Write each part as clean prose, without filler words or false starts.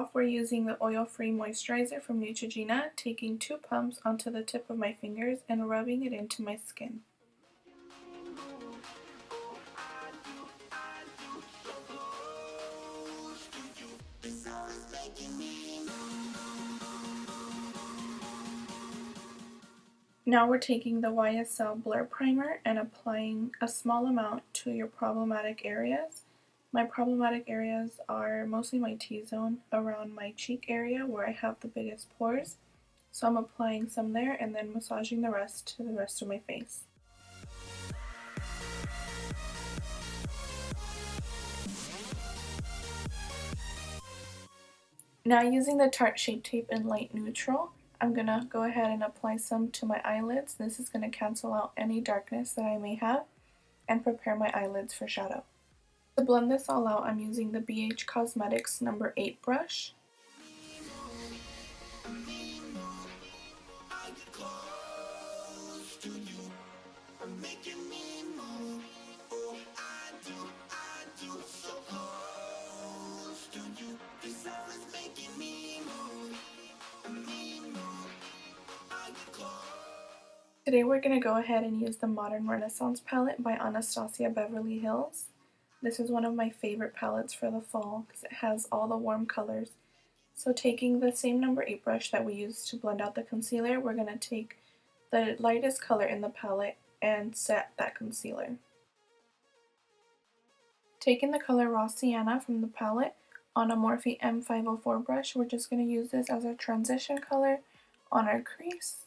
off, we're using the oil-free moisturizer from Neutrogena, taking 2 pumps onto the tip of my fingers and rubbing it into my skin. Now we're taking the YSL Blur Primer and applying a small amount to your problematic areas. My problematic areas are mostly my T-zone around my cheek area where I have the biggest pores. So I'm applying some there and then massaging the rest to the rest of my face. Now using the Tarte Shape Tape in light neutral, I'm going to go ahead and apply some to my eyelids. This is going to cancel out any darkness that I may have and prepare my eyelids for shadow. To blend this all out, I'm using the BH Cosmetics number 8 brush. Today we're going to go ahead and use the Modern Renaissance palette by Anastasia Beverly Hills. This is one of my favorite palettes for the fall because it has all the warm colors. So taking the same number 8 brush that we used to blend out the concealer, we're going to take the lightest color in the palette and set that concealer. Taking the color Raw Sienna from the palette on a Morphe M504 brush, we're just going to use this as a transition color on our crease.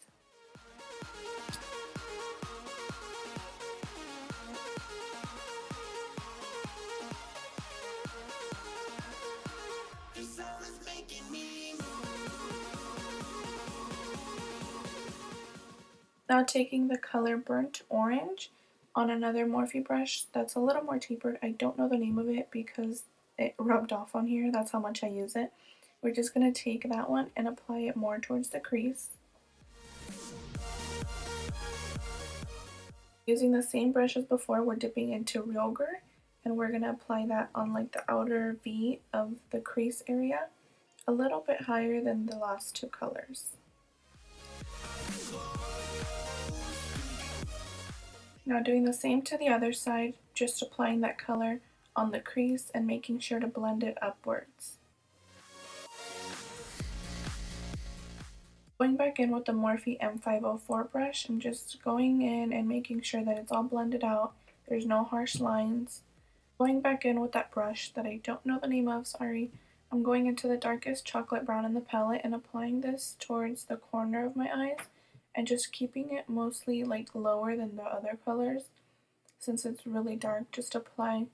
Now taking the color Burnt Orange on another Morphe brush that's a little more tapered. I don't know the name of it because it rubbed off on here. That's how much I use it. We're just going to take that one and apply it more towards the crease. Using the same brush as before, we're dipping into Realgar and we're going to apply that on like the outer V of the crease area, a little bit higher than the last 2 colors. Now doing the same to the other side, just applying that color on the crease and making sure to blend it upwards. Going back in with the Morphe M504 brush, I'm just going in and making sure that it's all blended out, there's no harsh lines. Going back in with that brush that I don't know the name of, sorry, I'm going into the darkest chocolate brown in the palette and applying this towards the corner of my eyes and just keeping it mostly like lower than the other colors. Since it's really dark, just apply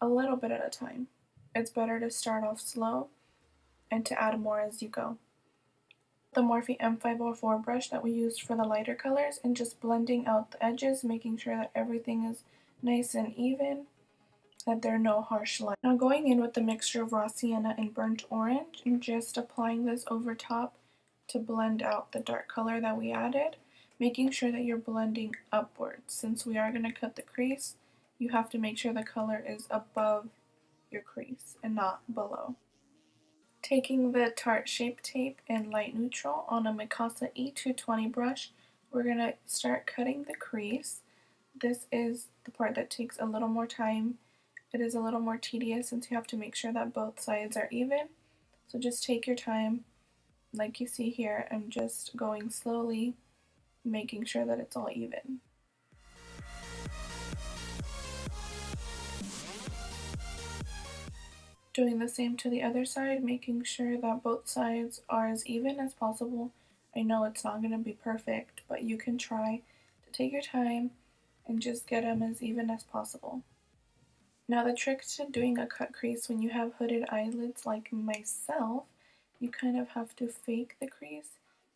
a little bit at a time. It's better to start off slow and to add more as you go. The Morphe M504 brush that we used for the lighter colors and just blending out the edges, making sure that everything is nice and even, that there are no harsh lines. Now going in with the mixture of Raw Sienna and Burnt Orange and just applying this over top to blend out the dark color that we added, making sure that you're blending upwards. Since we are going to cut the crease, you have to make sure the color is above your crease and not below. Taking the Tarte Shape Tape in light neutral on a Mikasa E220 brush, we're going to start cutting the crease. This is the part that takes a little more time. It is a little more tedious since you have to make sure that both sides are even. So just take your time. Like you see here, I'm just going slowly, making sure that it's all even. Doing the same to the other side, making sure that both sides are as even as possible. I know it's not going to be perfect, but you can try to take your time and just get them as even as possible. Now the trick to doing a cut crease when you have hooded eyelids like myself, you kind of have to fake the crease,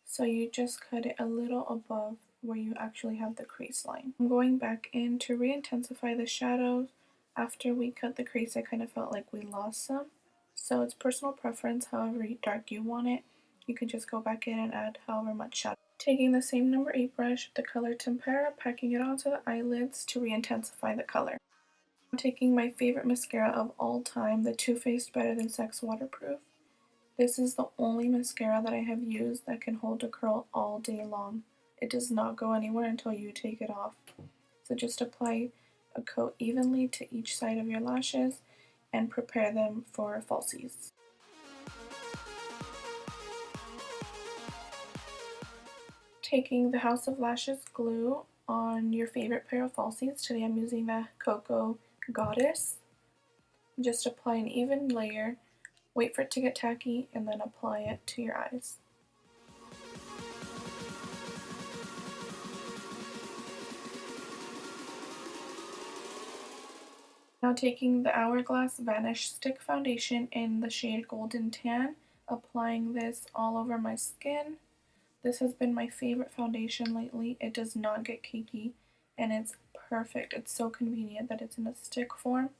so you just cut it a little above where you actually have the crease line. I'm going back in to re-intensify the shadows. After we cut the crease, I kind of felt like we lost some, so it's personal preference. However dark you want it, you can just go back in and add however much shadow. Taking the same number 8 brush, the color Tempera, packing it onto the eyelids to re-intensify the color. I'm taking my favorite mascara of all time, the Too Faced Better Than Sex Waterproof, This is the only mascara that I have used that can hold a curl all day long. It does not go anywhere until you take it off. So just apply a coat evenly to each side of your lashes and prepare them for falsies. Taking the House of Lashes glue on your favorite pair of falsies. Today I'm using the Cocoa Goddess. Just apply an even layer, wait for it to get tacky, and then apply it to your eyes. Now taking the Hourglass Vanish Stick Foundation in the shade Golden Tan, applying this all over my skin. This has been my favorite foundation lately. It does not get cakey, and it's perfect. It's so convenient that it's in a stick form.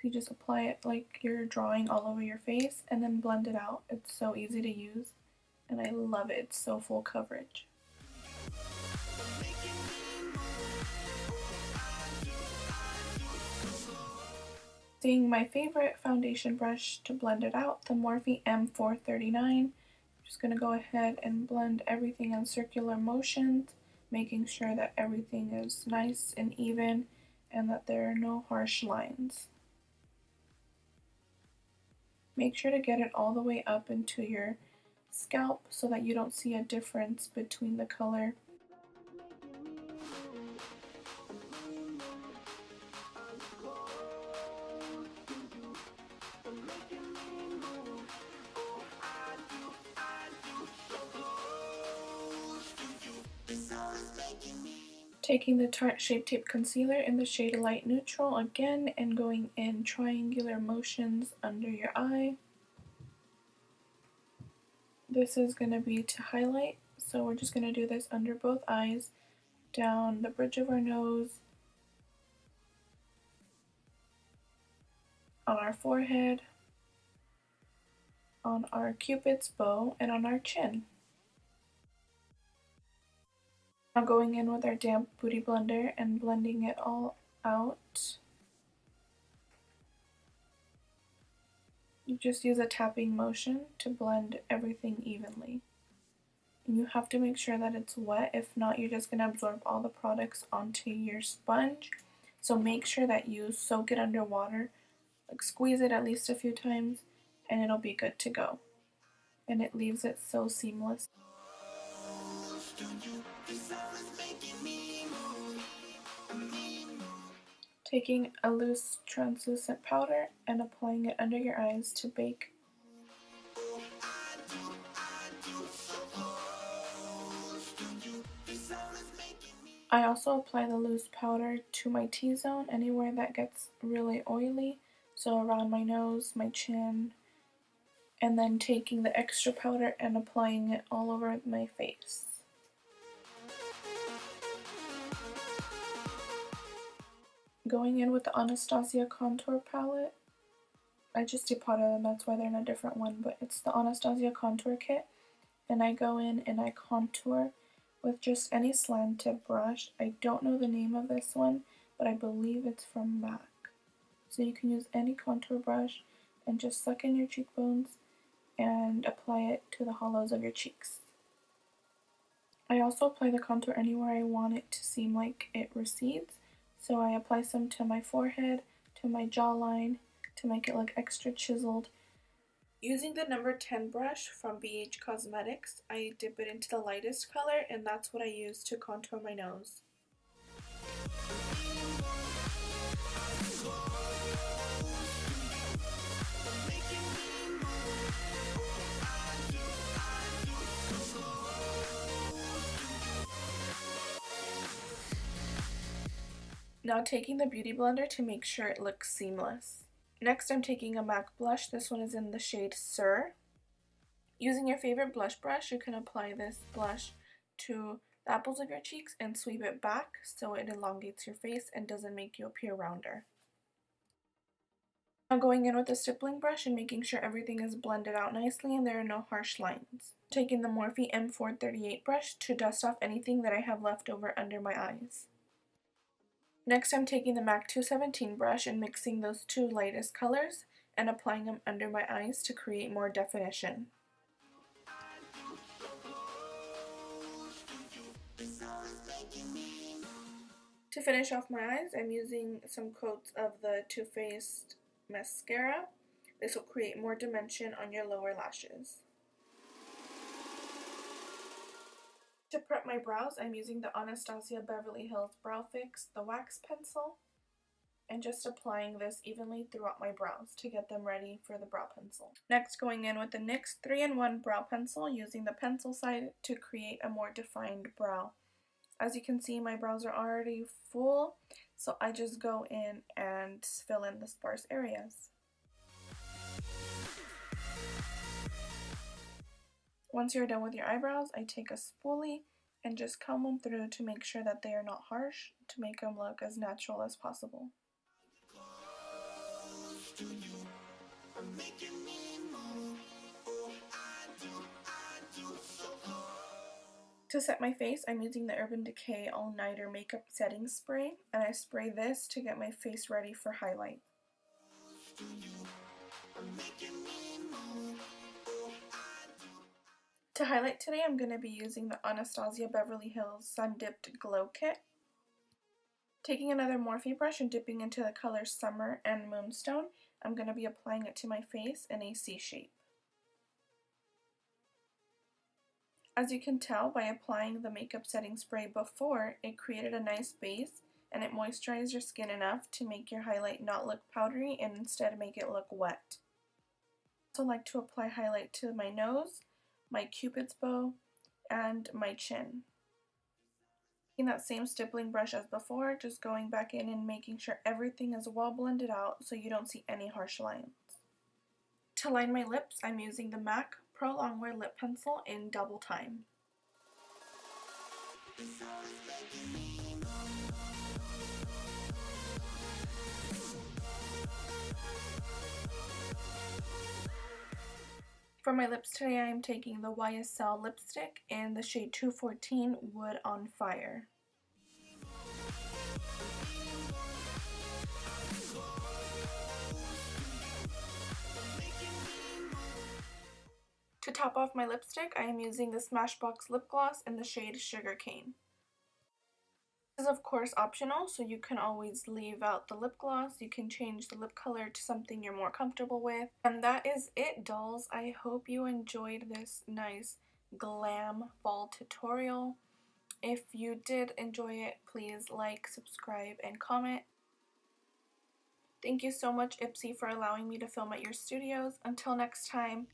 You just apply it like you're drawing all over your face and then blend it out. It's so easy to use, and I love it. It's so full coverage. Using my favorite foundation brush to blend it out, the Morphe M439. I'm just going to go ahead and blend everything in circular motions, making sure that everything is nice and even and that there are no harsh lines. Make sure to get it all the way up into your scalp so that you don't see a difference between the color. Taking the Tarte Shape Tape Concealer in the shade Light Neutral again and going in triangular motions under your eye. This is going to be to highlight, so we're just going to do this under both eyes, down the bridge of our nose, on our forehead, on our cupid's bow, and on our chin. Now going in with our damp Beauty Blender and blending it all out. You just use a tapping motion to blend everything evenly. And you have to make sure that it's wet, if not you're just going to absorb all the products onto your sponge. So make sure that you soak it under water, like squeeze it at least a few times, and it'll be good to go. And it leaves it so seamless. Taking a loose translucent powder and applying it under your eyes to bake. I also apply the loose powder to my T-zone, anywhere that gets really oily, so around my nose, my chin, and then taking the extra powder and applying it all over my face. Going in with the Anastasia Contour Palette. I just depotted them, that's why they're in a different one, but it's the Anastasia Contour Kit. And I go in and I contour with just any slanted brush. I don't know the name of this one, but I believe it's from MAC. So you can use any contour brush and just suck in your cheekbones and apply it to the hollows of your cheeks. I also apply the contour anywhere I want it to seem like it recedes. So I apply some to my forehead, to my jawline, to make it look extra chiseled. Using the number 10 brush from BH Cosmetics, I dip it into the lightest color, and that's what I use to contour my nose. Now taking the Beauty Blender to make sure it looks seamless. Next I'm taking a MAC blush. This one is in the shade Sir. Using your favorite blush brush, you can apply this blush to the apples of your cheeks and sweep it back so it elongates your face and doesn't make you appear rounder. Now going in with a stippling brush and making sure everything is blended out nicely and there are no harsh lines. Taking the Morphe M438 brush to dust off anything that I have left over under my eyes. Next I'm taking the MAC 217 brush and mixing those two lightest colors and applying them under my eyes to create more definition. To finish off my eyes, I'm using some coats of the Too Faced mascara. This will create more dimension on your lower lashes. To prep my brows, I'm using the Anastasia Beverly Hills Brow Fix, the wax pencil, and just applying this evenly throughout my brows to get them ready for the brow pencil. Next, going in with the NYX 3-in-1 brow pencil, using the pencil side to create a more defined brow. As you can see, my brows are already full, so I just go in and fill in the sparse areas. Once you're done with your eyebrows, I take a spoolie and just comb them through to make sure that they are not harsh, to make them look as natural as possible. To set my face, I'm using the Urban Decay All Nighter Makeup Setting Spray, and I spray this to get my face ready for highlight. To highlight today, I'm going to be using the Anastasia Beverly Hills Sun Dipped Glow Kit. Taking another Morphe brush and dipping into the colors Summer and Moonstone, I'm going to be applying it to my face in a C shape. As you can tell by applying the makeup setting spray before, it created a nice base and it moisturized your skin enough to make your highlight not look powdery and instead make it look wet. I also like to apply highlight to my nose, my cupid's bow, and my chin. Taking that same stippling brush as before, just going back in and making sure everything is well blended out so you don't see any harsh lines. To line my lips, I'm using the MAC Pro Longwear Lip Pencil in Double Time. For my lips today, I am taking the YSL lipstick in the shade 214 Wood on Fire. To top off my lipstick, I am using the Smashbox lip gloss in the shade Sugarcane. This is of course optional, so you can always leave out the lip gloss. You can change the lip color to something you're more comfortable with. And that is it, dolls. I hope you enjoyed this nice glam fall tutorial. If you did enjoy it, please like, subscribe, and comment. Thank you so much, Ipsy, for allowing me to film at your studios. Until next time.